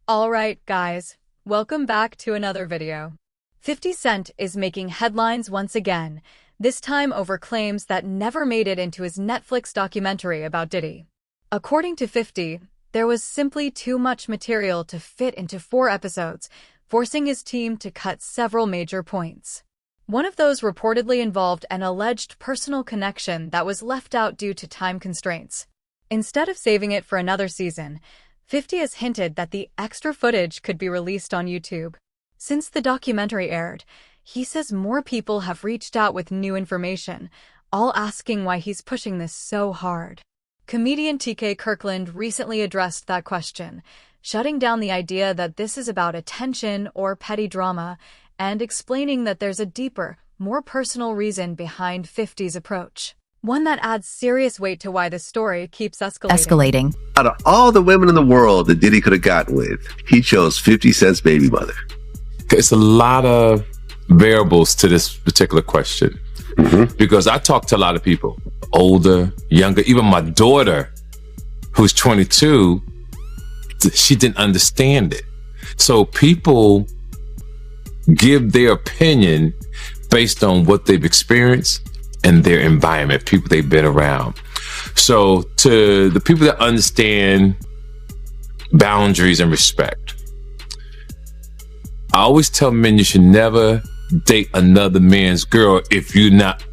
Alright guys, welcome back to another video. 50 Cent is making headlines once again, this time over claims that never made it into his Netflix documentary about Diddy. According to 50, there was simply too much material to fit into 4 episodes, forcing his team to cut several major points. One of those reportedly involved an alleged personal connection that was left out due to time constraints. Instead of saving it for another season, 50 has hinted that the extra footage could be released on YouTube. Since the documentary aired, he says more people have reached out with new information, all asking why he's pushing this so hard. Comedian TK Kirkland recently addressed that question, shutting down the idea that this is about attention or petty drama, and explaining that there's a deeper, more personal reason behind 50's approach. One that adds serious weight to why this story keeps escalating. Out of all the women in the world that Diddy could have gotten with, he chose 50 Cent's baby mother. It's a lot of variables to this particular question. Because I talk to a lot of people, older, younger, even my daughter, who's 22, she didn't understand it. So people give their opinion based on what they've experienced and their environment, people they've been around. So to the people that understand boundaries and respect, I always tell men you should never date another man's girl if you're not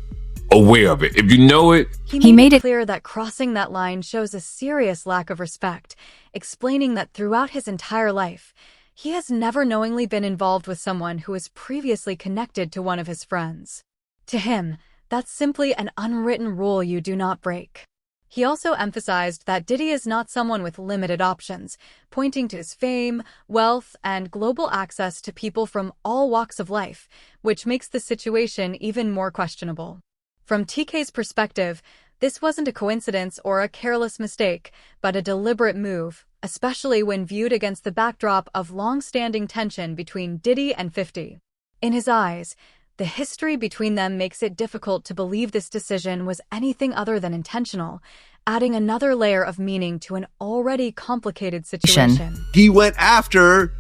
aware of it. If you know it. He made it clear that crossing that line shows a serious lack of respect, explaining that throughout his entire life, he has never knowingly been involved with someone who was previously connected to one of his friends. To him, that's simply an unwritten rule you do not break. He also emphasized that Diddy is not someone with limited options, pointing to his fame, wealth, and global access to people from all walks of life, which makes the situation even more questionable. From TK's perspective, this wasn't a coincidence or a careless mistake, but a deliberate move, especially when viewed against the backdrop of long-standing tension between Diddy and 50. In his eyes, the history between them makes it difficult to believe this decision was anything other than intentional, adding another layer of meaning to an already complicated situation. He went after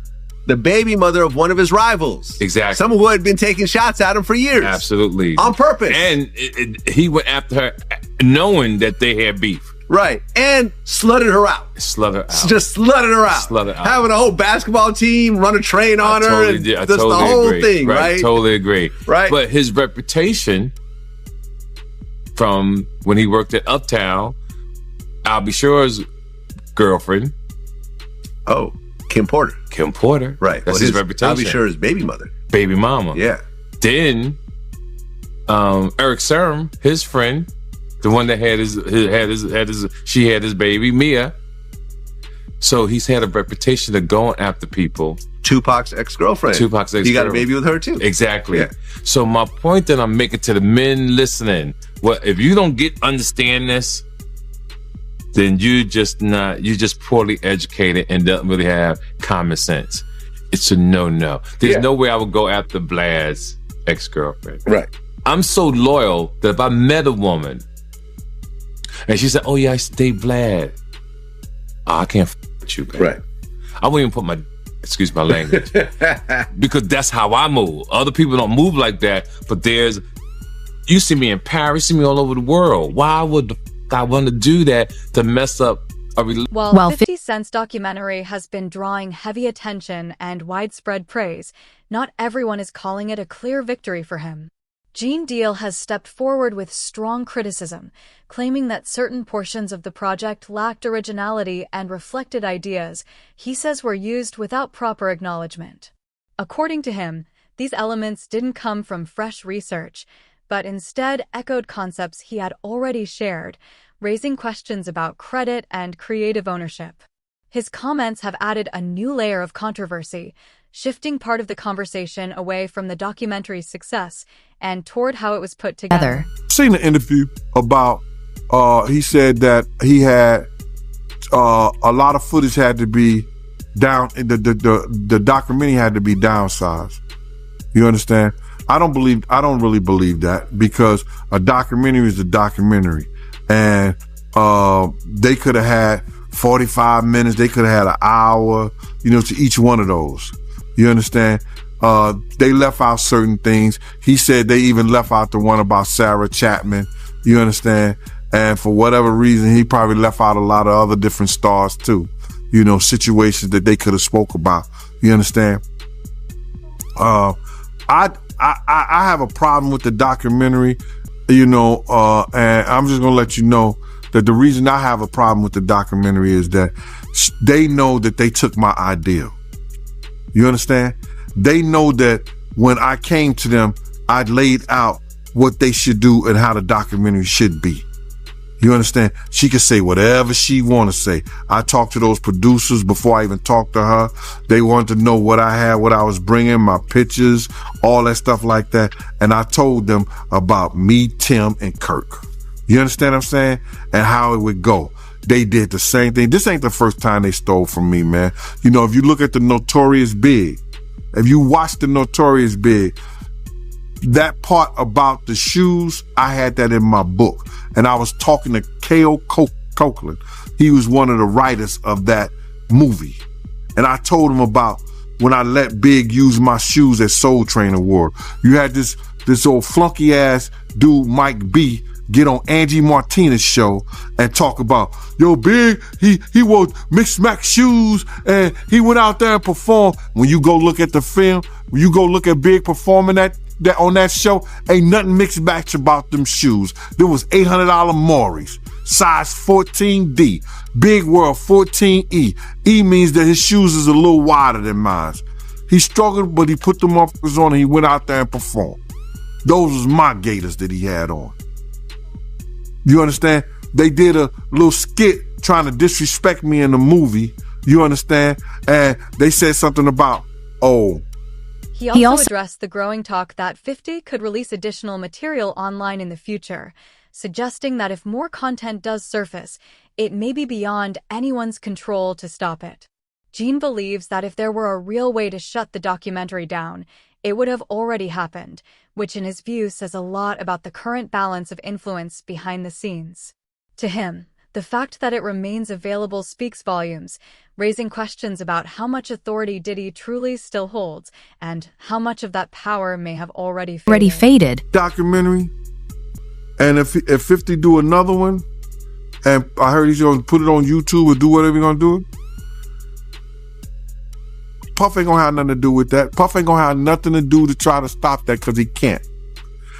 the baby mother of one of his rivals. Exactly. Someone who had been taking shots at him for years. Absolutely. On purpose. And he went after her knowing that they had beef. Right. And slutted her out. Just slutted her out. Having a whole basketball team run a train on her. And I just the whole thing, right? Totally agree. Right. But his reputation from when he worked at Uptown, I'll be sure's girlfriend. Oh, Kim Porter. Right. That's his reputation. I'll be sure's baby mother. Baby mama. Yeah. Then Eric Serum, his friend, the one that had his baby, Mia. So he's had a reputation of going after people. Tupac's ex-girlfriend. He got a baby with her too. Exactly. Yeah. So my point that I'm making to the men listening, well, if you don't understand this, then you're just poorly educated and don't really have common sense. It's a no-no. There's no way I would go after Vlad's ex-girlfriend. Right. I'm so loyal that if I met a woman and she said, oh yeah, I used to date Vlad. Oh, I can't f with you, man. Right. I won't even put my, excuse my language, because that's how I move. Other people don't move like that, but you see me in Paris, you see me all over the world. Why would I want to do that to mess up a relationship? While 50 Cent's documentary has been drawing heavy attention and widespread praise, not everyone is calling it a clear victory for him. Gene Deal has stepped forward with strong criticism, claiming that certain portions of the project lacked originality and reflected ideas he says were used without proper acknowledgement. According to him, these elements didn't come from fresh research, but instead echoed concepts he had already shared, raising questions about credit and creative ownership. His comments have added a new layer of controversy, shifting part of the conversation away from the documentary's success and toward how it was put together. I've seen an interview about, he said that he had a lot of footage had to be down, the documentary had to be downsized. You understand? I don't really believe that, because a documentary is a documentary, and they could have had 45 minutes. They could have had an hour, to each one of those. You understand? They left out certain things. He said they even left out the one about Sarah Chapman. You understand? And for whatever reason, he probably left out a lot of other different stars too. Situations that they could have spoke about. You understand? I have a problem with the documentary, and I'm just gonna let you know that the reason I have a problem with the documentary is that they know that they took my idea. You understand? They know that when I came to them, I laid out what they should do and how the documentary should be. You understand? She could say whatever she want to say. I talked to those producers before I even talked to her. They wanted to know what I had, what I was bringing, my pictures, all that stuff like that. And I told them about me, Tim, and Kirk. You understand what I'm saying? And how it would go. They did the same thing. This ain't the first time they stole from me, man. If you look at the Notorious Big, if you watch the Notorious Big, that part about the shoes, I had that in my book. And I was talking to K.O. Copeland. He was one of the writers of that movie. And I told him about when I let Big use my shoes at Soul Train Award. You had this old flunky ass dude, Mike B, get on Angie Martinez's show and talk about, yo, Big, he wore mixed max shoes and he went out there and performed. When you go look at the film, when you go look at Big performing that on that show, ain't nothing mixed match about them shoes. There was $800 Maury's, size 14D. Big World 14E. E means that his shoes is a little wider than mine. He struggled, but he put them on and he went out there and performed. Those was my Gators that he had on. You understand? They did a little skit trying to disrespect me in the movie. You understand? And they said something about, He also addressed the growing talk that 50 could release additional material online in the future, suggesting that if more content does surface, it may be beyond anyone's control to stop it. Gene believes that if there were a real way to shut the documentary down, it would have already happened, which in his view says a lot about the current balance of influence behind the scenes. To him, the fact that it remains available speaks volumes, raising questions about how much authority Diddy truly still holds and how much of that power may have already faded. Documentary, and if 50 do another one, and I heard he's going to put it on YouTube or do whatever he's going to do, Puff ain't going to have nothing to do with that. Puff ain't going to have nothing to do to try to stop that because he can't.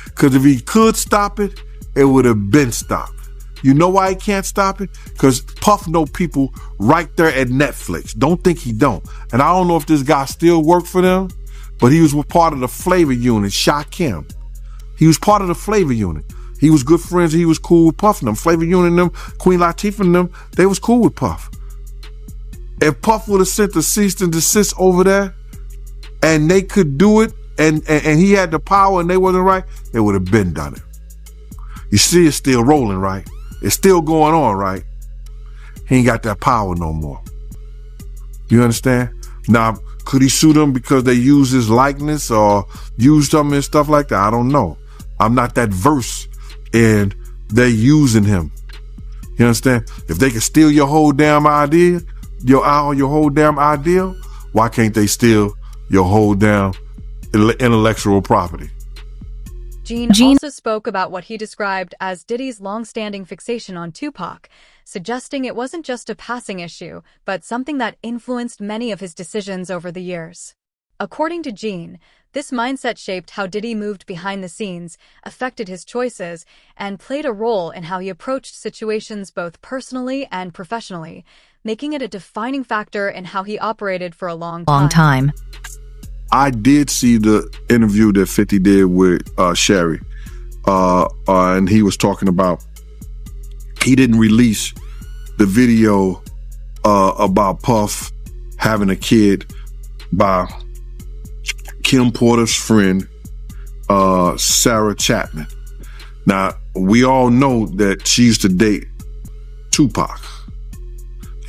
Because if he could stop it, it would have been stopped. You know why he can't stop it? Because Puff know people right there at Netflix. Don't think he don't. And I don't know if this guy still worked for them, but he was part of the Flavor Unit, Shakim. He was part of the Flavor Unit. He was good friends. He was cool with Puff and them. Flavor Unit and them, Queen Latifah and them, they was cool with Puff. If Puff would have sent the cease and desist over there and they could do it and he had the power and they wasn't right, they would have been done it. You see, it's still rolling, right? It's still going on, right? He ain't got that power no more. You understand? Now, could he sue them because they used his likeness or used them and stuff like that? I don't know. I'm not that versed in they using him. You understand? If they can steal your whole damn idea, your whole damn ideal, why can't they steal your whole damn intellectual property? Gene also spoke about what he described as Diddy's long-standing fixation on Tupac, suggesting it wasn't just a passing issue, but something that influenced many of his decisions over the years. According to Gene, this mindset shaped how Diddy moved behind the scenes, affected his choices, and played a role in how he approached situations both personally and professionally, making it a defining factor in how he operated for a long time. I did see the interview that 50 did with Sherry, and he was talking about he didn't release the video about Puff having a kid by Kim Porter's friend, Sarah Chapman. Now, we all know that she used to date Tupac.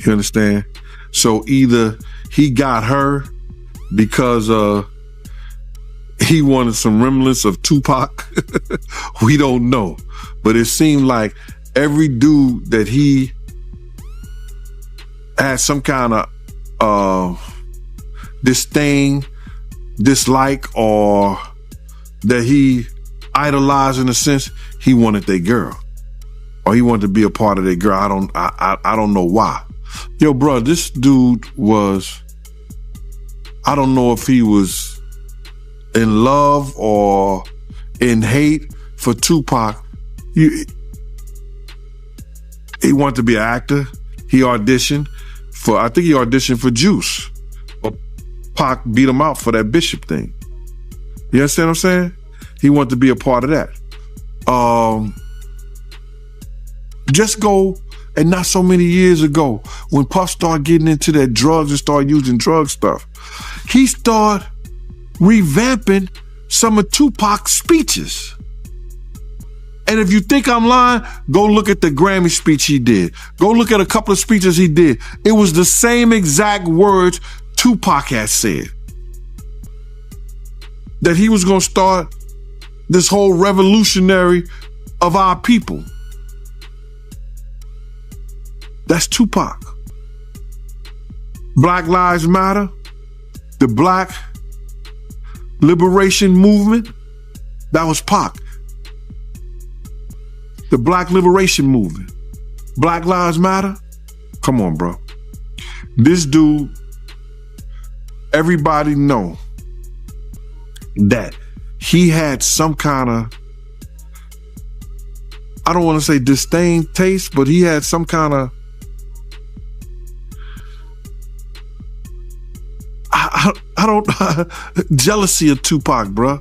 You understand? So either he got her because he wanted some remnants of Tupac. We don't know. But it seemed like every dude that he had some kind of disdain, dislike, or that he idolized in a sense, he wanted their girl. Or he wanted to be a part of their girl. I don't know why. Yo, bro, this dude was, I don't know if he was in love or in hate for Tupac. He wanted to be an actor. He auditioned for Juice. But Pac beat him out for that Bishop thing. You understand what I'm saying? He wanted to be a part of that. Just go, and not so many years ago, when Puff started getting into that drugs and started using drug stuff, he started revamping some of Tupac's speeches. And if you think I'm lying, go look at the Grammy speech he did. Go look at a couple of speeches he did. It was the same exact words Tupac had said. That he was going to start this whole revolutionary of our people. That's Tupac. Black Lives Matter, the Black Liberation Movement, that was Pac. The Black Liberation Movement. Black Lives Matter? Come on, bro. This dude, everybody know that he had some kind of, I don't want to say disdain taste, but he had some kind of, I don't, jealousy of Tupac, bro.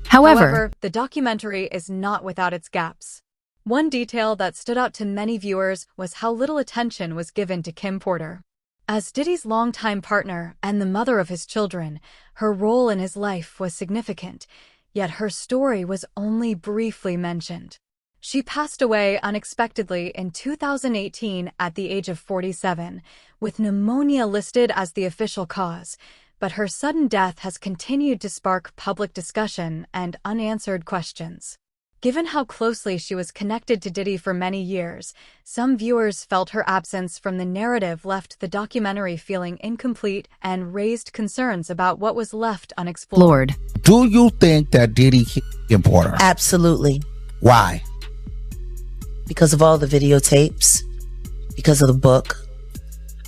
However, the documentary is not without its gaps. One detail that stood out to many viewers was how little attention was given to Kim Porter. As Diddy's longtime partner and the mother of his children, her role in his life was significant, yet her story was only briefly mentioned. She passed away unexpectedly in 2018 at the age of 47, with pneumonia listed as the official cause, but her sudden death has continued to spark public discussion and unanswered questions. Given how closely she was connected to Diddy for many years, some viewers felt her absence from the narrative left the documentary feeling incomplete and raised concerns about what was left unexplored. Do you think that Diddy killed Kim Porter? Absolutely. Why? Because of all the videotapes, because of the book,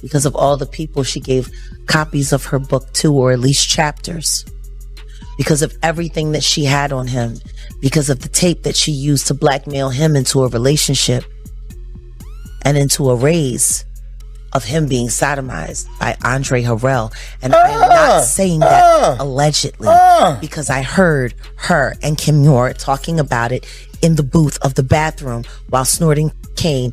because of all the people she gave copies of her book to, or at least chapters, because of everything that she had on him, because of the tape that she used to blackmail him into a relationship and into a raise of him being sodomized by Andre Harrell. And I am not saying that allegedly, because I heard her and Kim Noor talking about it in the booth of the bathroom while snorting cane.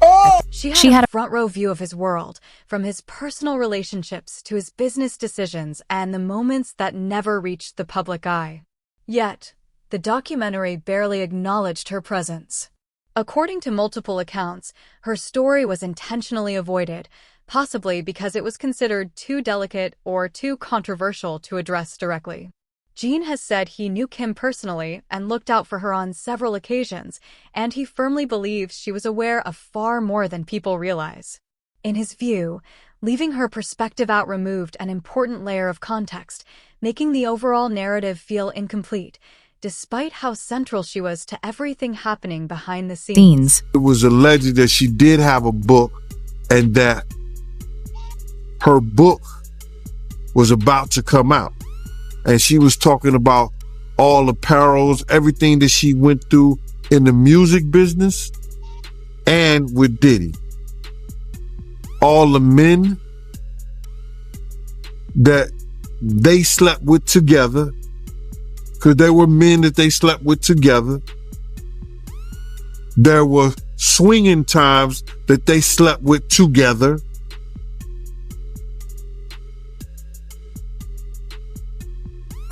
She had a front row view of his world, from his personal relationships to his business decisions and the moments that never reached the public eye. Yet, the documentary barely acknowledged her presence. According to multiple accounts, her story was intentionally avoided, possibly because it was considered too delicate or too controversial to address directly. Gene has said he knew Kim personally and looked out for her on several occasions, and he firmly believes she was aware of far more than people realize. In his view, leaving her perspective out removed an important layer of context, making the overall narrative feel incomplete, despite how central she was to everything happening behind the scenes. It was alleged that she did have a book and that her book was about to come out. And she was talking about all the perils, everything that she went through in the music business and with Diddy. All the men that they slept with together, because there were men that they slept with together. There were swinging times that they slept with together.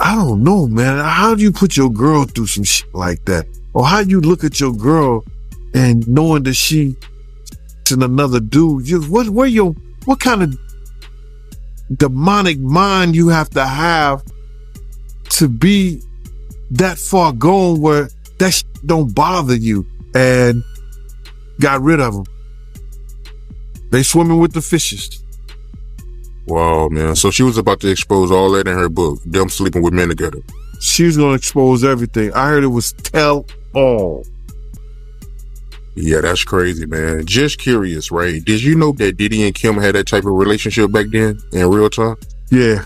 I don't know, man. How do you put your girl through some shit like that? Or how you look at your girl and knowing that she's another dude? What kind of demonic mind you have to be that far gone where that shit don't bother you, and got rid of him? They swimming with the fishes. Wow, man. So she was about to expose all that in her book, them sleeping with men together. She was going to expose everything. I heard it was tell all. Yeah, that's crazy, man. Just curious, right? Did you know that Diddy and Kim had that type of relationship back then in real time? Yeah.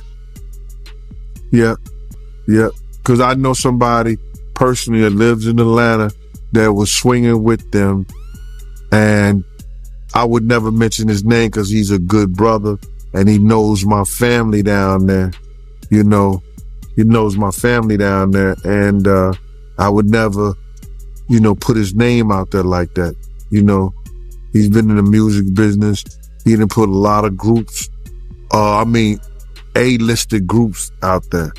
Because I know somebody personally that lives in Atlanta that was swinging with them, and I would never mention his name because he's a good brother and he knows my family down there. You know, he knows my family down there, and I would never, put his name out there like that. He's been in the music business. He didn't put a lot of groups, A-listed groups out there.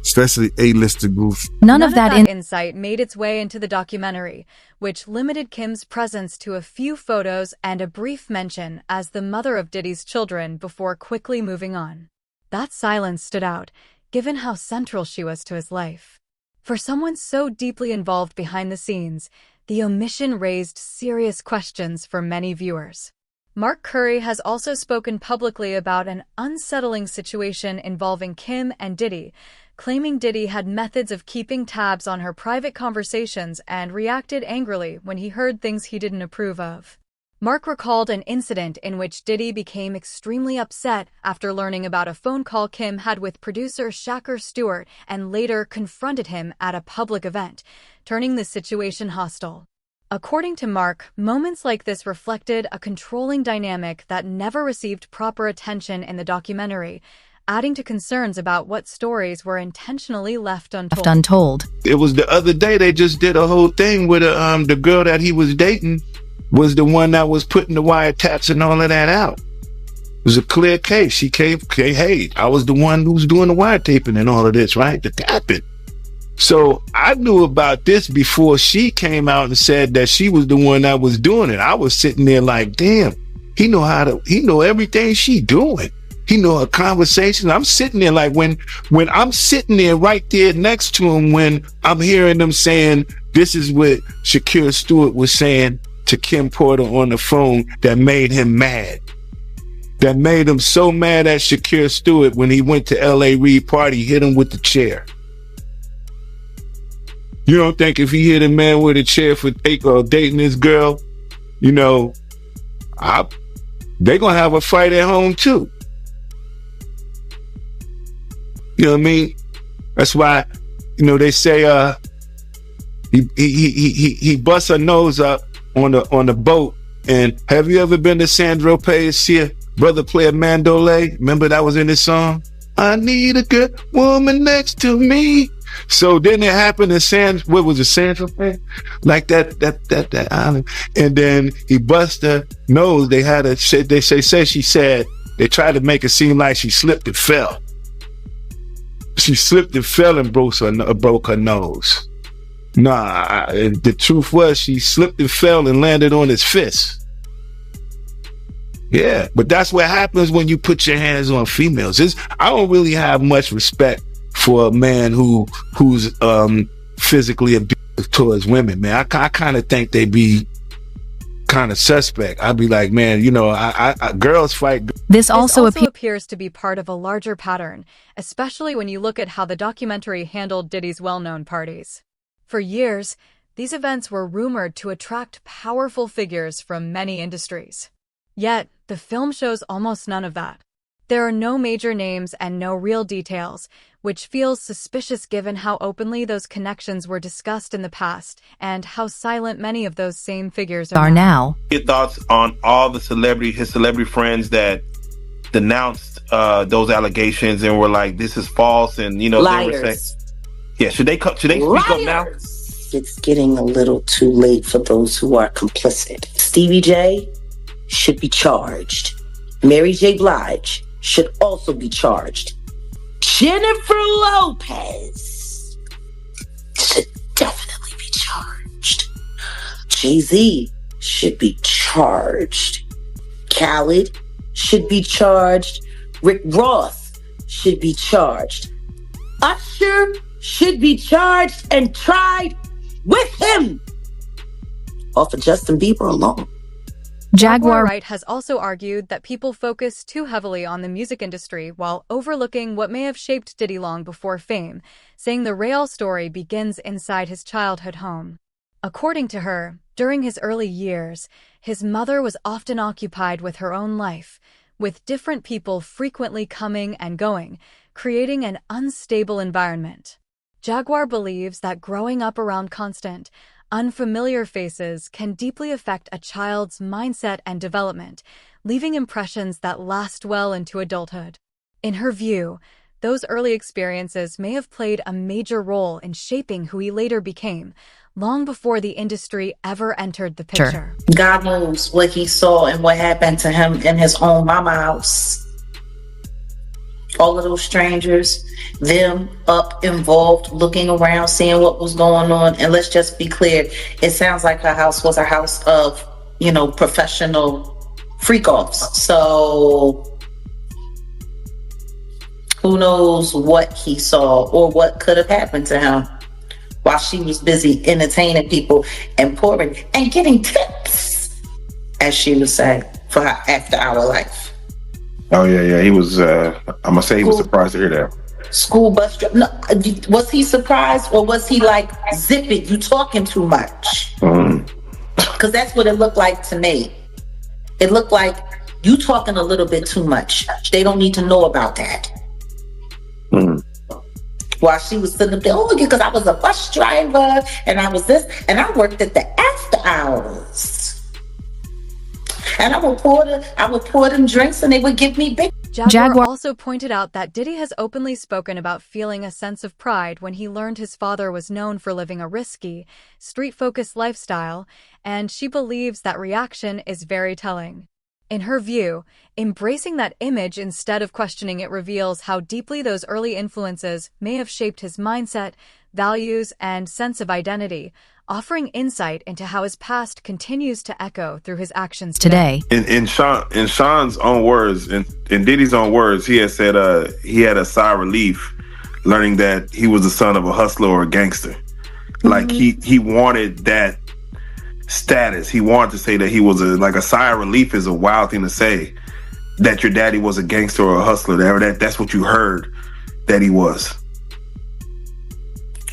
Especially A-listed groups. None of that insight made its way into the documentary, which limited Kim's presence to a few photos and a brief mention as the mother of Diddy's children before quickly moving on. That silence stood out, given how central she was to his life. For someone so deeply involved behind the scenes, the omission raised serious questions for many viewers. Mark Curry has also spoken publicly about an unsettling situation involving Kim and Diddy, claiming Diddy had methods of keeping tabs on her private conversations and reacted angrily when he heard things he didn't approve of. Mark recalled an incident in which Diddy became extremely upset after learning about a phone call Kim had with producer Shakur Stewart and later confronted him at a public event, turning the situation hostile. According to Mark, moments like this reflected a controlling dynamic that never received proper attention in the documentary, adding to concerns about what stories were intentionally left untold. It was the other day they just did a whole thing with the girl that he was dating was the one that was putting the wiretaps and all of that out. It was a clear case. She came, hey, I was the one who was doing the wiretaping and all of this, right? The tapping. So I knew about this before she came out and said that she was the one that was doing it. I was sitting there like, damn, he know everything she doing. He know her conversation. I'm sitting there like when I'm sitting there right there next to him, when I'm hearing them saying, this is what Shakur Stewart was saying to Kim Porter on the phone that made him mad. That made him so mad at Shakur Stewart when he went to L.A. Reid party, hit him with the chair. You don't think if he hit a man with a chair for dating this girl, they gonna have a fight at home too. You know what I mean? That's why, they say he busts her nose up on the boat. And have you ever been to Sandro Pay's see a brother play a mandolay? Remember that was in his song? I need a good woman next to me. So then it happened in what was it, Sandro Pay? Like that island. And then he bust her nose. They tried to make it seem like she slipped and fell. She slipped and fell and broke her nose. Nah, the truth was she slipped and fell and landed on his fist. Yeah, but that's what happens when you put your hands on females. I don't really have much respect for a man who's physically abusive towards women, man. I kind of think they be kind of suspect. I'd be like, man, girls fight. This also appears to be part of a larger pattern, especially when you look at how the documentary handled Diddy's well-known parties. For years, these events were rumored to attract powerful figures from many industries. Yet, the film shows almost none of that. There are no major names and no real details, which feels suspicious given how openly those connections were discussed in the past and how silent many of those same figures are now. Your thoughts on all his celebrity friends that denounced those allegations and were like, this is false, and Liars. They were saying, yeah, should they speak up now? It's getting a little too late for those who are complicit. Stevie J should be charged. Mary J. Blige should also be charged. Jennifer Lopez should definitely be charged. Jay-Z should be charged. Khaled should be charged. Rick Ross should be charged. Usher should be charged and tried with him. Or for Justin Bieber alone. Jaguar Wright has also argued that people focus too heavily on the music industry while overlooking what may have shaped Diddy long before fame, saying the real story begins inside his childhood home. According to her, during his early years, his mother was often occupied with her own life, with different people frequently coming and going, creating an unstable environment. Jaguar believes that growing up around constant, unfamiliar faces can deeply affect a child's mindset and development, leaving impressions that last well into adulthood. In her view, those early experiences may have played a major role in shaping who he later became, long before the industry ever entered the picture. God knows what he saw and what happened to him in his own mama house. All of those strangers, them up involved, looking around, seeing what was going on. And let's just be clear, it sounds like her house was a house of, professional freak-offs. So who knows what he saw or what could have happened to him while she was busy entertaining people and pouring and getting tips, as she would say, for her after-hour life. Oh yeah. He was. I'm gonna say he was surprised to hear that. School bus driver. No, was he surprised or was he like, "Zip it, you talking too much"? Because that's what it looked like to me. It looked like you talking a little bit too much. They don't need to know about that. While she was sitting up there, because I was a bus driver and I was this and I worked at the after hours. And I would pour them drinks and they would give me big. Jaguar also pointed out that Diddy has openly spoken about feeling a sense of pride when he learned his father was known for living a risky, street-focused lifestyle, and she believes that reaction is very telling. In her view, embracing that image instead of questioning it reveals how deeply those early influences may have shaped his mindset, values, and sense of identity, offering insight into how his past continues to echo through his actions today. In Sean's own words, in Diddy's own words, he had said he had a sigh of relief learning that he was the son of a hustler or a gangster. Like he wanted that status. He wanted to say that he was a sigh of relief is a wild thing to say, that your daddy was a gangster or a hustler. That's what you heard that he was.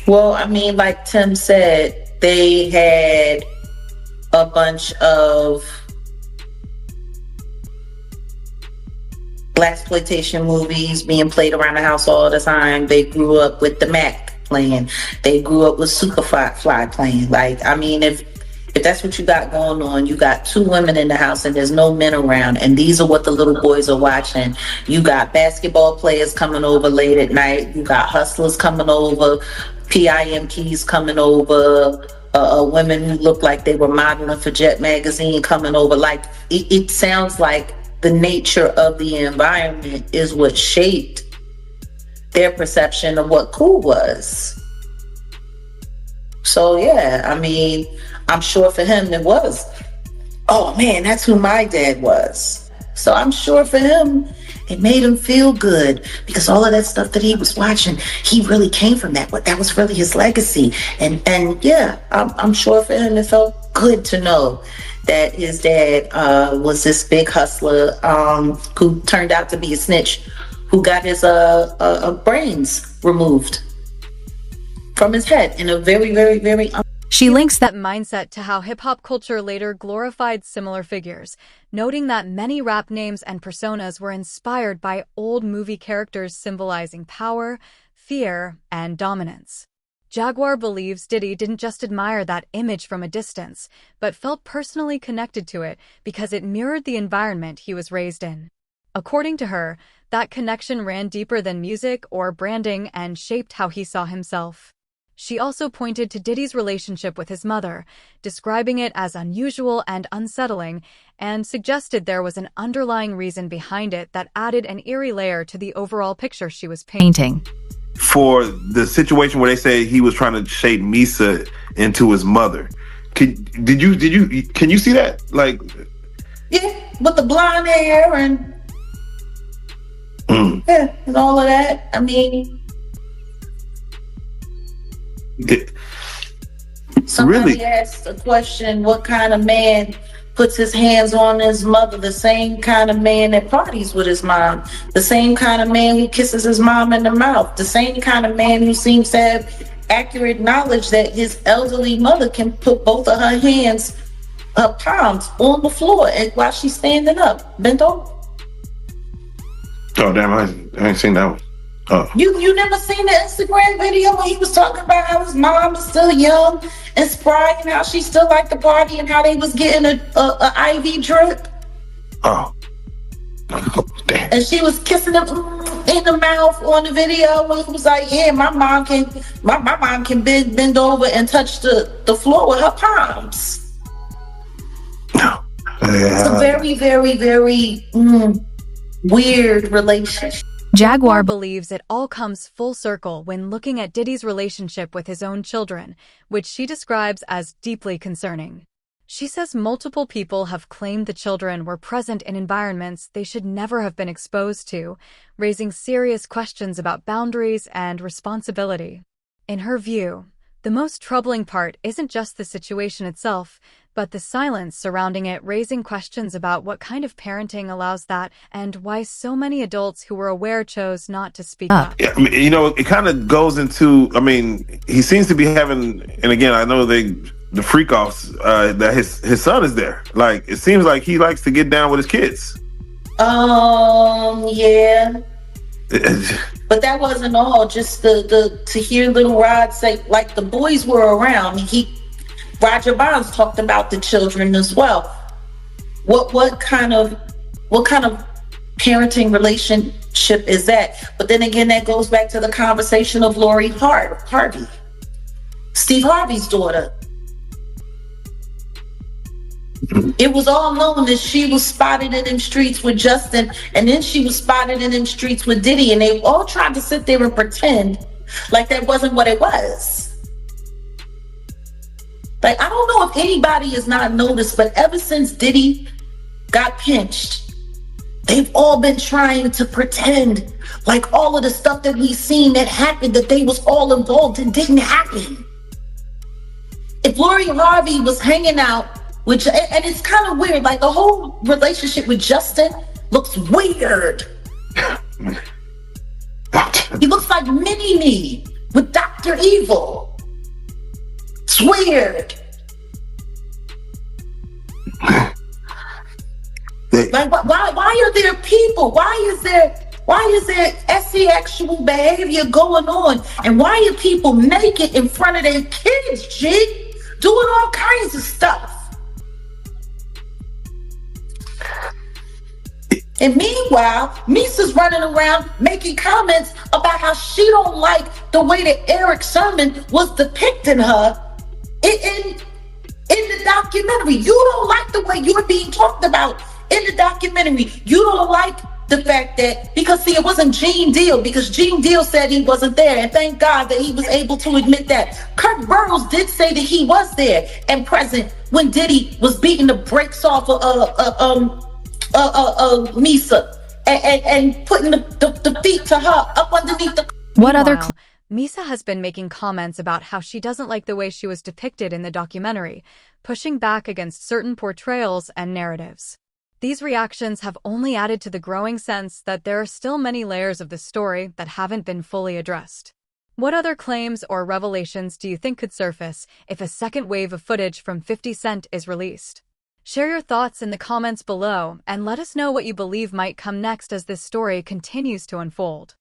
Well, I mean, like Tim said, they had a bunch of blaxploitation movies being played around the house all the time. They grew up with the Mac playing. They grew up with Superfly playing. Like, I mean, if that's what you got going on, you got two women in the house and there's no men around, and these are what the little boys are watching. You got basketball players coming over late at night. You got hustlers coming over, PIMPs coming over, women who look like they were modeling for Jet magazine coming over. Like, it sounds like the nature of the environment is what shaped their perception of what cool was. So yeah, I mean, I'm sure for him it was, oh man, that's who my dad was. So I'm sure for him, it made him feel good because all of that stuff that he was watching, he really came from that. But that was really his legacy. And yeah, I'm sure for him, it felt good to know that his dad was this big hustler who turned out to be a snitch, who got his brains removed from his head in a very, very, very... She links that mindset to how hip-hop culture later glorified similar figures, noting that many rap names and personas were inspired by old movie characters symbolizing power, fear, and dominance. Jaguar believes Diddy didn't just admire that image from a distance, but felt personally connected to it because it mirrored the environment he was raised in. According to her, that connection ran deeper than music or branding and shaped how he saw himself. She also pointed to Diddy's relationship with his mother, describing it as unusual and unsettling, and suggested there was an underlying reason behind it that added an eerie layer to the overall picture she was painting. For the situation where they say he was trying to shape Misa into his mother, can you see that? Like, yeah, with the blonde hair and yeah, and all of that. I mean. Somebody really asked a question, what kind of man puts his hands on his mother, the same kind of man that parties with his mom, the same kind of man who kisses his mom in the mouth, the same kind of man who seems to have accurate knowledge that his elderly mother can put both of her hands, her palms, on the floor and while she's standing up, bent over. Oh damn! I ain't seen that one. Oh. You never seen the Instagram video where he was talking about how his mom is still young and spry and how she still liked the party and how they was getting a IV drip? Oh. Damn. And she was kissing him in the mouth on the video. It was like, yeah, my mom can bend over and touch the floor with her palms. No. It's a very, very, very weird relationship. Jaguar believes it all comes full circle when looking at Diddy's relationship with his own children, which she describes as deeply concerning. She says multiple people have claimed the children were present in environments they should never have been exposed to, raising serious questions about boundaries and responsibility. In her view, the most troubling part isn't just the situation itself, but the silence surrounding it, raising questions about what kind of parenting allows that and why so many adults who were aware chose not to speak up. Yeah, I mean, you know, it kind of goes into, I mean, he seems to be having, and again, I know the freak offs, that his son is there. Like, it seems like he likes to get down with his kids. Yeah. But that wasn't all. Just to hear Little Rod say, like, the boys were around. Roger Bonds talked about the children as well. What kind of parenting relationship is that? But then again, that goes back to the conversation of Lori Harvey, Steve Harvey's daughter. It was all known that she was spotted in them streets with Justin, and then she was spotted in them streets with Diddy, and they all tried to sit there and pretend like that wasn't what it was. Like, I don't know if anybody has not noticed, but ever since Diddy got pinched, they've all been trying to pretend like all of the stuff that we've seen that happened, that they was all involved in, didn't happen. If Lori Harvey was hanging out, and it's kind of weird, like the whole relationship with Justin looks weird. He looks like Mini-Me with Dr. Evil. It's weird. Like, why are there people? Why is there sexual behavior going on? And why are people naked in front of their kids, G? Doing all kinds of stuff. And meanwhile, Misa's running around making comments about how she don't like the way that Eric Sermon was depicting her in the documentary. You don't like the way you're being talked about in the documentary. You don't like the fact that, because see, it wasn't Gene Deal, because Gene Deal said he wasn't there, and thank God that he was able to admit that. Kurt Burrows did say that he was there and present when Diddy was beating the brakes off Misa and putting the feet to her up underneath the... Meanwhile, Misa has been making comments about how she doesn't like the way she was depicted in the documentary, pushing back against certain portrayals and narratives. These reactions have only added to the growing sense that there are still many layers of the story that haven't been fully addressed. What other claims or revelations do you think could surface if a second wave of footage from 50 Cent is released? Share your thoughts in the comments below and let us know what you believe might come next as this story continues to unfold.